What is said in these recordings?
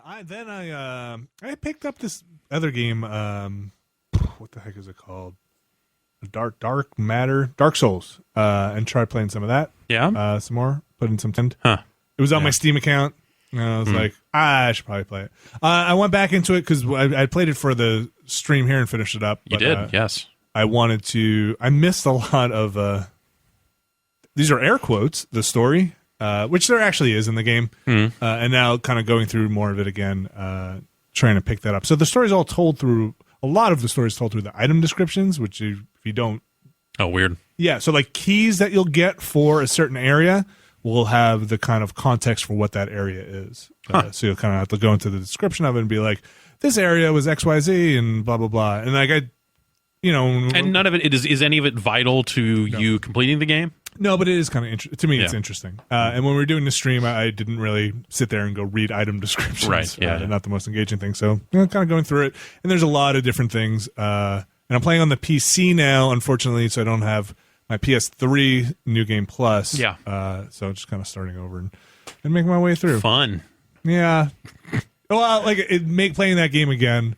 I picked up this other game. What the heck is it called? Dark Souls, and tried playing some of that. Yeah. Some more. Put in some tint. Huh. It was on my Steam account. And I was like, I should probably play it. I went back into it because I played it for the stream here and finished it up. You did, yes. I wanted to. I missed a lot of. These are air quotes. The story, which there actually is in the game, and now kind of going through more of it again, trying to pick that up. So the story's all told through. A lot of the story is told through the item descriptions, which if you don't. Oh, weird. Yeah, so like keys that you'll get for a certain area will have the kind of context for what that area is. So you'll kind of have to go into the description of it and be like, this area was XYZ and blah, blah, blah. And like and none of it is any of it vital to you completing the game? No, but it is kind of interesting. To me, it's interesting. And when we were doing the stream, I didn't really sit there and go read item descriptions. Right, yeah. Not the most engaging thing. So kind of going through it. And there's a lot of different things. And I'm playing on the PC now, unfortunately, so I don't have my PS3 New Game Plus. Yeah. So I'm just kind of starting over and making my way through. Fun. Yeah. Well, like playing that game again.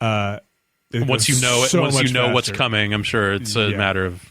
Once you know what's coming, I'm sure it's a matter of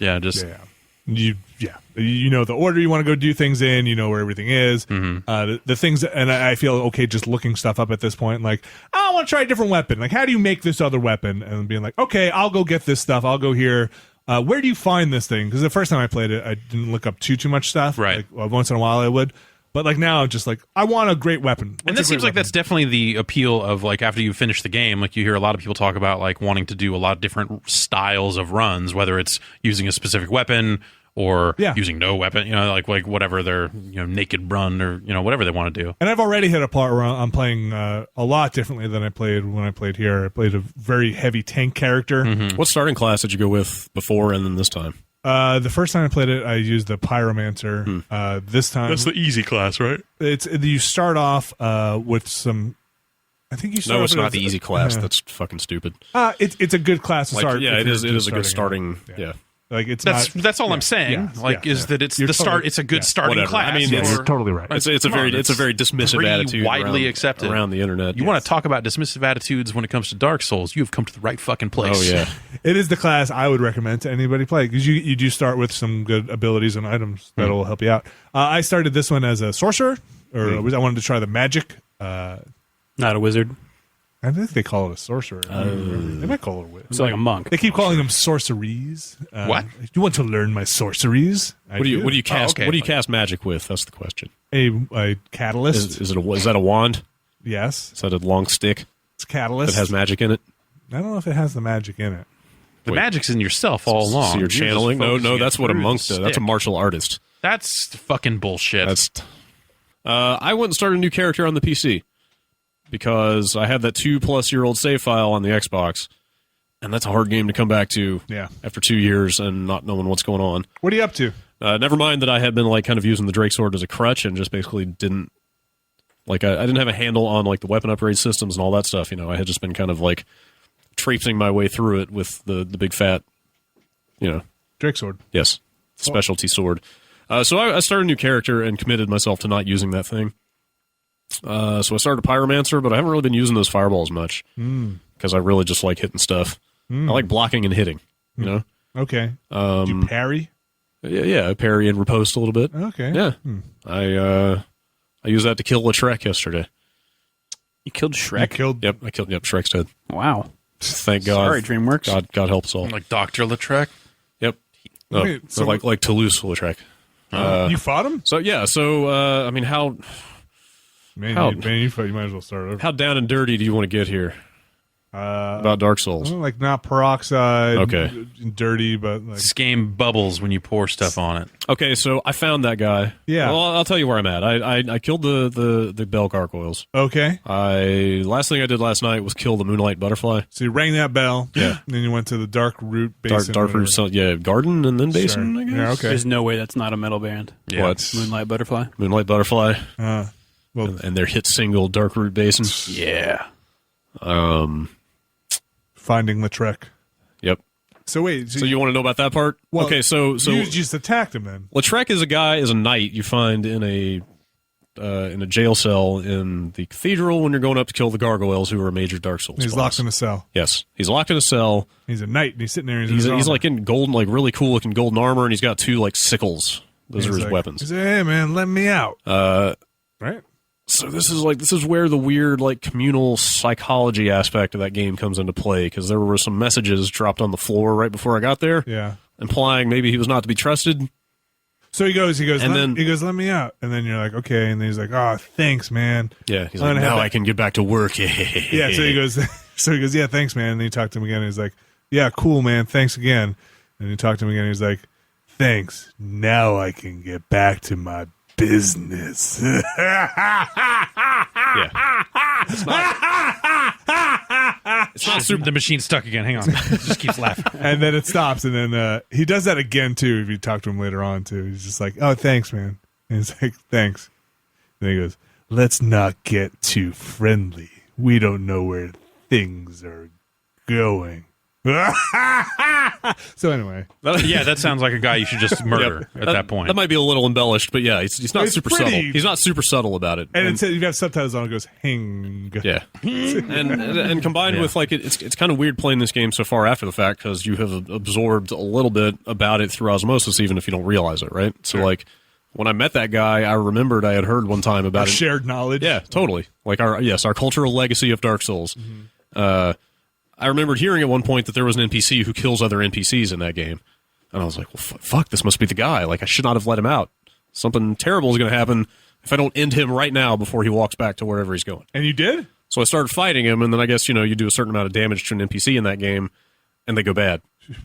you know the order you want to go do things in, you know where everything is. The things, and I feel okay just looking stuff up at this point. Like, I want to try a different weapon. Like, how do you make this other weapon? And being like, okay, I'll go get this stuff. I'll go here. Where do you find this thing? Because the first time I played it, I didn't look up too much stuff. Right. Like, once in a while I would. But like now, I'm just like, I want a great weapon. And that seems like that's definitely the appeal of like after you finish the game, like you hear a lot of people talk about like wanting to do a lot of different styles of runs, whether it's using a specific weapon or using no weapon, like whatever their naked run or whatever they want to do. And I've already hit a part where I'm playing a lot differently than I played when I played here. I played a very heavy tank character. What starting class did you go with before and then this time? The first time I played it, I used the Pyromancer. This time, that's the easy class, right? You start off with some. I think you start. No, it's not the easy class. That's fucking stupid. It's a good class to start. Yeah, it is. It is a good starting. Yeah. Like that's all I'm saying. That it's the start. It's a good starting class. I mean, you're totally right. It's a very dismissive attitude widely accepted around the internet. You want to talk about dismissive attitudes when it comes to Dark Souls? You have come to the right fucking place. Oh yeah, it is the class I would recommend to anybody play because you do start with some good abilities and items that will help you out. I started this one as a sorcerer, or I wanted to try the magic. Not a wizard. I think they call it a sorcerer. They might call it a wizard. It's like a monk. They keep calling them sorceries. What? You want to learn my sorceries? What do you cast? What do you cast magic with? That's the question. A catalyst. Is that a wand? Yes. Is that a long stick? It's catalyst. That has magic in it. I don't know if it has the magic in it. The magic's in yourself all along. So you're channeling? No, that's what a monk does. That's a martial artist. That's fucking bullshit. I went and started a new character on the PC. Because I had that 2+ year-old save file on the Xbox, and that's a hard game to come back to after 2 years and not knowing what's going on. What are you up to? Never mind that I had been kind of using the Drake Sword as a crutch and just basically didn't I didn't have a handle on the weapon upgrade systems and all that stuff. I had just been kind of traipsing my way through it with the big fat, Drake Sword. Yes, specialty sword. So I started a new character and committed myself to not using that thing. So I started a Pyromancer, but I haven't really been using those fireballs much because I really just like hitting stuff. I like blocking and hitting, Okay. Do you parry? Yeah, I parry and riposte a little bit. Okay. Yeah. I used that to kill Latrek yesterday. You killed Shrek? Yep, I killed Shrek's dead. Wow. Thank God. Sorry, DreamWorks. God help us all. Like Dr. Latrek? Yep. Wait, so like Toulouse-Lautrec. You fought him? So, yeah. So, I mean, how... Man, you might as well start over. How down and dirty do you want to get here? About Dark Souls. Not peroxide. Okay. Dirty, but This game bubbles when you pour stuff on it. Okay, so I found that guy. Yeah. Well, I'll tell you where I'm at. I killed the bell gargoyles. Okay. Last thing I did last night was kill the moonlight butterfly. So you rang that bell. Yeah. And then you went to the dark root basin. Dark root, garden and then basin, Sure. I guess. Yeah, okay. There's no way that's not a metal band. Yeah. What? Moonlight Butterfly. Moonlight butterfly. Well, And their hit single, Dark Root Basin. Yeah. finding Lautrec. Yep. So wait. So you want to know about that part? Well, okay, so you just attacked him then. Lautrec is a knight you find in a in a jail cell in the cathedral when you're going up to kill the gargoyles, who are a major Dark Souls. He's boss. locked in a cell. Yes, he's locked in a cell. He's a knight, and he's sitting there. And He's like in golden, like really cool looking golden armor, and he's got 2 like sickles. Those are his weapons. He's like, hey man, let me out. Right. So this is where the weird like communal psychology aspect of that game comes into play, because there were some messages dropped on the floor right before I got there, implying maybe he was not to be trusted. So he goes, let me out, and then you're like, okay, and then he's like, oh, thanks, man. Yeah, he's like, now I can get back to work. Yeah, so he goes, yeah, thanks, man. And then you talk to him again, and he's like, yeah, cool, man, thanks again. And you talk to him again, and he's like, thanks, now I can get back to my business. It's not super. The machine's stuck again. Hang on. It just keeps laughing. And then it stops, and then he does that again too. If you talk to him later on too, he's just like, "Oh, thanks, man." And he's like, "Thanks." And he goes, "Let's not get too friendly. We don't know where things are going." So anyway, Yeah, that sounds like a guy you should just murder at that point. That might be a little embellished, but yeah, he's not It's super pretty- subtle. He's not super subtle about it. and it says you have subtitles on. It goes, "Hang." Yeah, and combined with like it's kind of weird playing this game so far after the fact, because you have absorbed a little bit about it through osmosis, even if you don't realize it, right? So like when I met that guy, I remembered I had heard one time about shared knowledge. Yeah, totally. Like our cultural legacy of Dark Souls. I remembered hearing at one point that there was an NPC who kills other NPCs in that game, and I was like, well, fuck, this must be the guy. Like, I should not have let him out. Something terrible is going to happen if I don't end him right now before he walks back to wherever he's going. And you did? So I started fighting him, and then I guess, you do a certain amount of damage to an NPC in that game, and they go bad.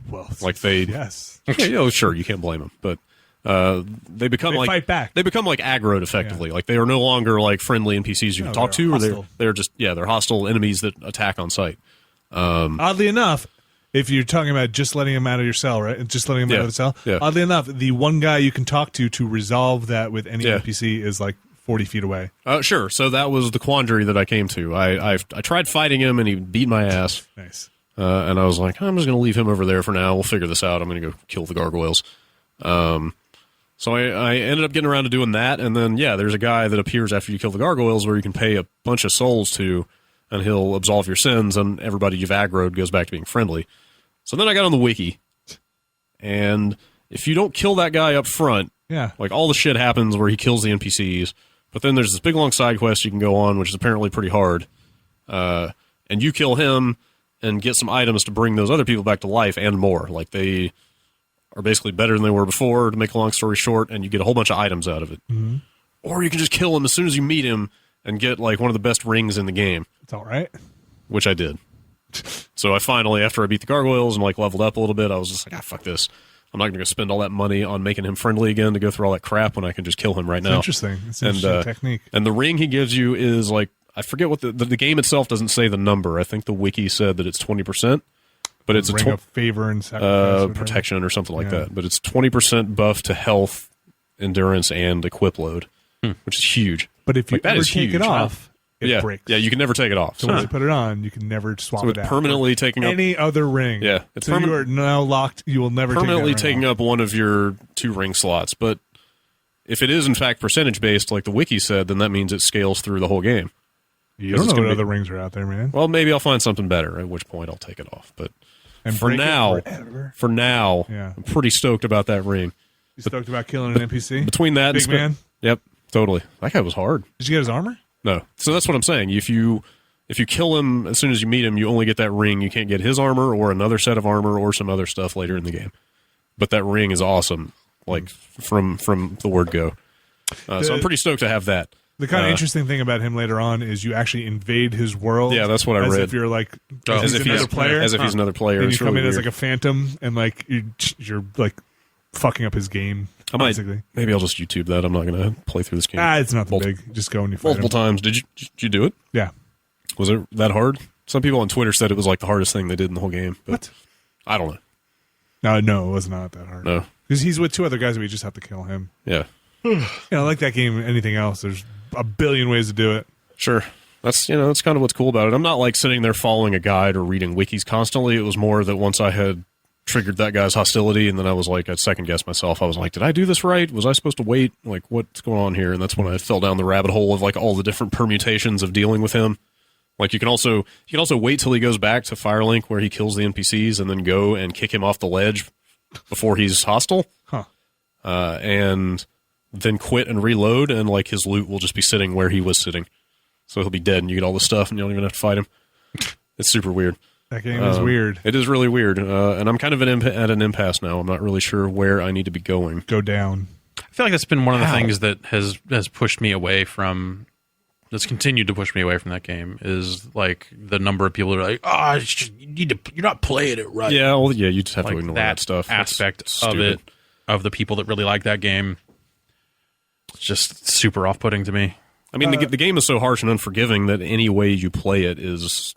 Well, Like they... yes. Yeah, sure, you can't blame them, but... they become They fight back. They become like aggroed effectively. Like they are no longer like friendly NPCs you can talk to, hostile. or they're just they're hostile enemies that attack on sight. Oddly enough, if you're talking about just letting him out of your cell, right? Just letting him out of the cell. Yeah. Oddly enough, the one guy you can talk to resolve that with any Yeah. NPC is like 40 feet away. Sure. So that was the quandary that I came to. I tried fighting him, and he beat my ass. Nice. And I was like, I'm just going to leave him over there for now. We'll figure this out. I'm going to go kill the gargoyles. So I ended up getting around to doing that, and then, there's a guy that appears after you kill the gargoyles where you can pay a bunch of souls to, and he'll absolve your sins, and everybody you've aggroed goes back to being friendly. So then I got on the wiki, and if you don't kill that guy up front, like all the shit happens where he kills the NPCs, but then there's this big long side quest you can go on, which is apparently pretty hard, and you kill him and get some items to bring those other people back to life and more. Like they are basically better than they were before, to make a long story short, and you get a whole bunch of items out of it. Mm-hmm. Or you can just kill him as soon as you meet him and get like one of the best rings in the game. It's all right. Which I did. So I finally, after I beat the gargoyles and like leveled up a little bit, I was just like, fuck this. I'm not going to go spend all that money on making him friendly again to go through all that crap when I can just kill him right now. Interesting. It's an interesting technique. And the ring he gives you is like, I forget what the game itself doesn't say the number. I think the wiki said that it's 20%. But it's ring of favor and sacrifice, protection or something like that. But it's 20% buff to health, endurance, and equip load, which is huge. But if you that ever is take huge. it off, it breaks. Yeah, you can never take it off. So once you put it on, you can never swap it out. Permanently taking up any other ring. Yeah, it's so you are now locked. You will never permanently take that ring taking off. up one of your 2 ring slots. But if it is in fact percentage based, like the wiki said, then that means it scales through the whole game. You don't know what other rings are out there, man. Well, maybe I'll find something better. At which point I'll take it off. But And for now, Yeah. I'm pretty stoked about that ring. You stoked about killing an NPC? Between that Big and man? Yep, totally. That guy was hard. Did you get his armor? No. So that's what I'm saying. If you kill him as soon as you meet him, you only get that ring. You can't get his armor or another set of armor or some other stuff later in the game. But that ring is awesome, like from the word go. So I'm pretty stoked to have that. The kind of interesting thing about him later on is you actually invade his world. Yeah, that's what I as read. If you're like as if another player, as if he's another player. and you It's come really in as weird. like a phantom, and like you're like fucking up his game. Basically, maybe I'll just YouTube that. I'm not going to play through this game. It's nothing big. Just go and you fight multiple him. times. Did you do it? Yeah. Was it that hard? Some people on Twitter said it was like the hardest thing they did in the whole game. But What? I don't know. No, it was not that hard. No. Because he's with 2 other guys, we just have to kill him. Yeah. Like that game, anything else, there's a billion ways to do it. Sure. That's that's kind of what's cool about it. I'm not like sitting there following a guide or reading wikis constantly. It was more that once I had triggered that guy's hostility, and then I was like, I second guessed myself. I was like, did I do this right? Was I supposed to wait? Like, what's going on here? And that's when I fell down the rabbit hole of like all the different permutations of dealing with him. Like you can also wait till he goes back to Firelink where he kills the NPCs, and then go and kick him off the ledge before he's hostile. Huh. And then quit and reload, and like his loot will just be sitting where he was sitting. So he'll be dead, and you get all the stuff, and you don't even have to fight him. It's super weird. That game is weird. It is really weird, and I'm kind of at an impasse now. I'm not really sure where I need to be going. Go down. I feel like that's been one of the things that has pushed me away from. That's continued to push me away from that game is like the number of people that are like, you're not playing it right. Yeah, well, yeah, you just have like to ignore that stuff. Aspect It's of stupid. it, of the people that really like that game. It's just super off-putting to me. I mean, the game is so harsh and unforgiving that any way you play it is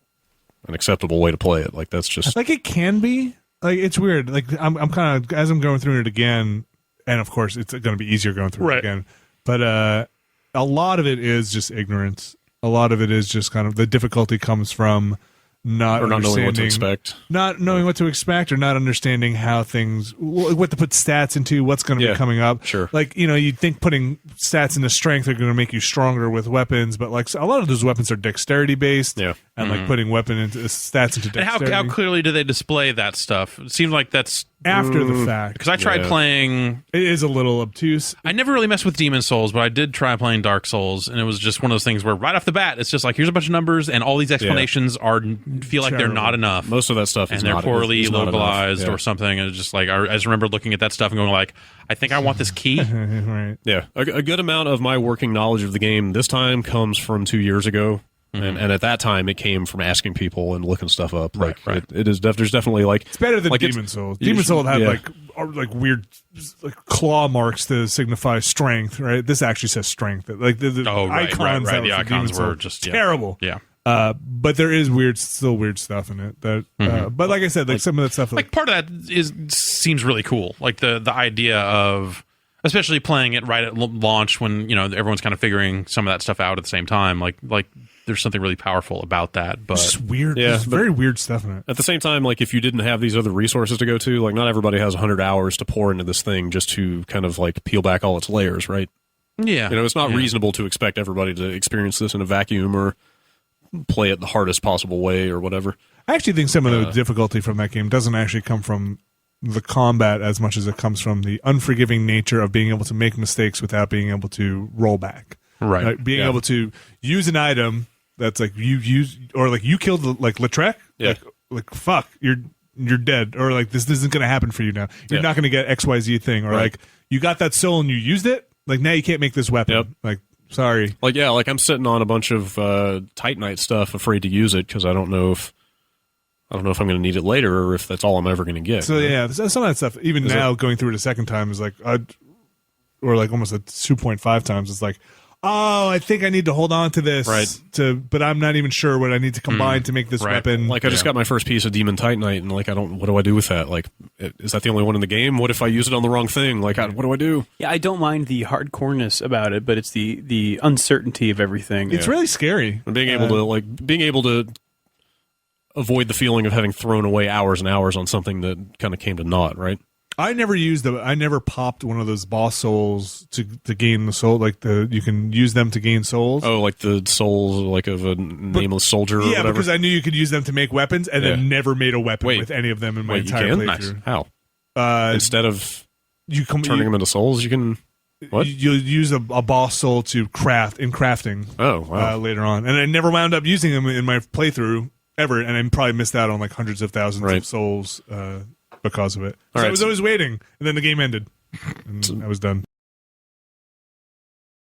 an acceptable way to play it. Like that's just Like it can be. Like it's weird. Like I'm kind of as I'm going through it again, and of course it's going to be easier going through it again. But a lot of it is just ignorance. A lot of it is just kind of the difficulty comes from not knowing what to expect. Not knowing what to expect, or not understanding how things, what to put stats into, what's going to be coming up. Sure. Like, you'd think putting stats into strength are going to make you stronger with weapons, but like a lot of those weapons are dexterity based. Yeah. And like putting stats into And dexterity. how clearly do they display that stuff? It seems like that's after the fact. because I tried playing. It is a little obtuse. I never really messed with Demon Souls, but I did try playing Dark Souls, and it was just one of those things where right off the bat, it's just like here's a bunch of numbers, and all these explanations feel like they're not enough. Most of that stuff and is they're not poorly is not localized enough. or something. And it's just like I just remember looking at that stuff and going like, I think I want this key. Right. Yeah, a good amount of my working knowledge of the game this time comes from 2 years ago, and at that time it came from asking people and looking stuff up. Like it is there's definitely like It's better than like Demon Souls. Demon Souls had like weird like claw marks to signify strength, right? This actually says strength. Like the icons, that The for icons Demon were Souls, just terrible. Yeah. But there is still weird stuff in it. That, but like I said, like some of that stuff, Like part of that seems really cool. Like the idea of, especially playing it right at launch when everyone's kind of figuring some of that stuff out at the same time. Like there's something really powerful about that. But it's just weird. Yeah, There's but- very weird stuff in it. at the same time, like if you didn't have these other resources to go to, like not everybody has 100 hours to pour into this thing just to kind of like peel back all its layers, right? yeah, It's not reasonable to expect everybody to experience this in a vacuum or play it the hardest possible way or whatever. I actually think some of the difficulty from that game doesn't actually come from the combat as much as it comes from the unforgiving nature of being able to make mistakes without being able to roll back. right. Like, being able to use an item that's like you use, or like you killed like Lautrec. Yeah. Like fuck, you're dead, or like this isn't going to happen for you now. You're not going to get XYZ thing, or Right. like you got that soul and you used it. Like now you can't make this weapon. Yep. Like sorry. Like like I'm sitting on a bunch of Titanite stuff, afraid to use it because I don't know if I'm going to need it later or if that's all I'm ever going to get. So yeah, some of that stuff. Even now, going through it a second time is like, or like almost a 2.5 times. It's like, oh, I think I need to hold on to this, Right. but I'm not even sure what I need to combine to make this Right. weapon. Like I just got my first piece of Demon Titanite, and like what do I do with that? Like, is that the only one in the game? What if I use it on the wrong thing? Like, what do I do? Yeah, I don't mind the hardcoreness about it, but it's the uncertainty of everything. It's really scary. And being able to avoid the feeling of having thrown away hours and hours on something that kind of came to naught, right? I never popped one of those boss souls to gain the soul. Like you can use them to gain souls. Oh, like the souls, like of a nameless soldier. Or Yeah, whatever. because I knew you could use them to make weapons, and then never made a weapon Wait. with any of them in my Wait, you entire can? playthrough. Nice. How? Instead of turning them into souls, you can. What? You'll use a boss soul to craft in crafting. Oh, wow. Later on, and I never wound up using them in my playthrough ever, and I probably missed out on like hundreds of thousands of souls because of it. So I was always waiting, and then the game ended, and I was done.